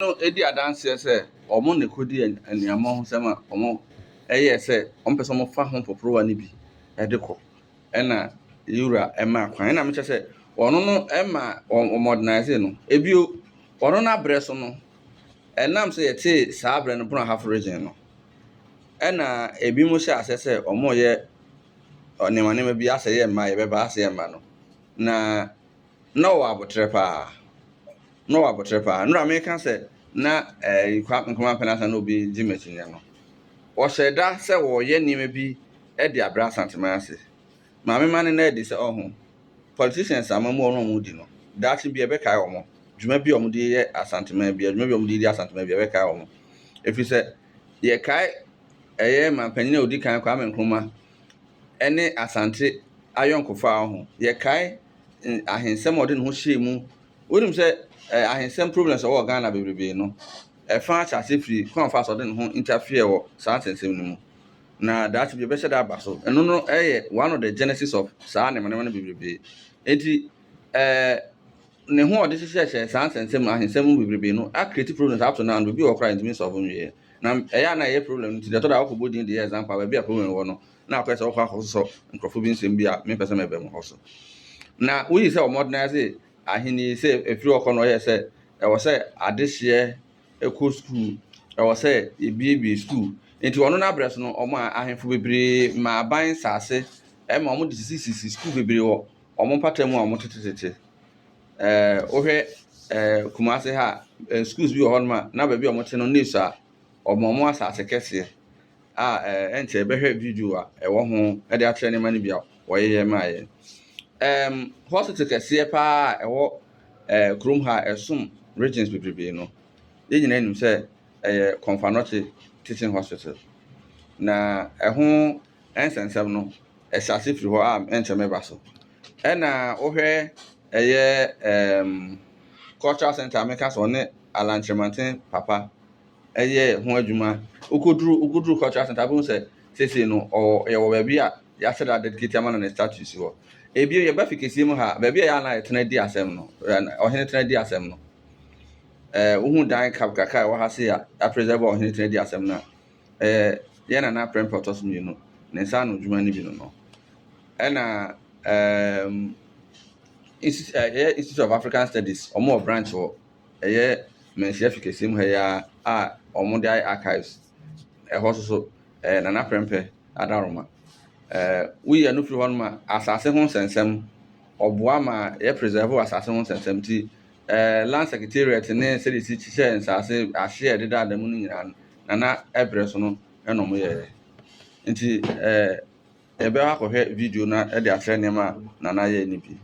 no edi adanse se omo ne kodi aniamo ho sema omo eye se ompe so mo fa ho poporowa ni bi edekọ ena yura ema kwan na me che se ono no ema o modernize no ebio ono na bre so no enam se yete saa bre no bro half region no ena ebi mo sha asese omo ye onema bi ase ye ma ye be ba ase ye ma no na o abotre pa no abotre pa nra me kan se na kwa nkoma penasa na obi jimechinya no wo sheda se wo ye nima bi e de abra santema ase ma me mane na edi se ohun politicians amamu ono mu di no dachi bi ebe kai omo dwuma bi omo di ye asantema bi dwuma bi omo di asantema bi ebe kai omo efi se ye kai eye mampanyin na odi kan kwa nkoma ene asante ayonkofa ho ye kai ahensem odi no ho hyemu wonim se ahensem problems o Ghana bebrebe no fa chase free kon fa so de no interfere wo saa tensem no mu na that be better that baso eno no one of the genesis of saa ne mane bebrebe enti ne ho odi hye saa tensem ahensem bebrebe no a create problems up to now no bi wo cry intimi solve no na na ye problem nti de to da akobo din the example ba bi a problem wo no na akwese wo kwa so nkrofo bi nsem bi a me pese me be mo so na we say o modernize ahini say efiri okọ no ye say e wo say adehye eco school e wo say ebiebie school enti ono na address no omo ahemfo bebre ma ban sase e ma omo de sisi school bebre wo omo patamu omo tetetete ohwe Kumase ha schools bi ho no na ba bi omo te no news a omo asase kese ente behwe video a e wo ho e de atrɛ ne mane bia wo ye maaye hospital kese pa e wo krom ha esom regions bebrebe no ye nyina nim se Komfanoche teaching hospital na ho ensensem no esase firi ho enche meba so na ohwe cultural center America so ne Alanchemanten papa ho adwuma ukoduru cultural center bu se sese no ye wo ba bi a ya said dedicate amana na status ho ebio ye ba fikesi mu ha ba bi ya na etena di asem no ohene tena di asem no uhu dan kapkaka wa ha se ya preserve ohene tena di asem na ye na prempotos mi no ne sa no dwuma ni bi no na Institute of African Studies omo branch wo mensia fikesi mu ha ya omo dai archives hoso na prempe adaroma we ya no firi hon ma asase ho sensem oboa ma ye preserve asase ho sensem ti land secretariat ne se di chiche nsase ahye deda adamu no nyina na ebre so no eno mo ye nti ebe akọhwe video na e de atrɛ ne ma na ye ni bi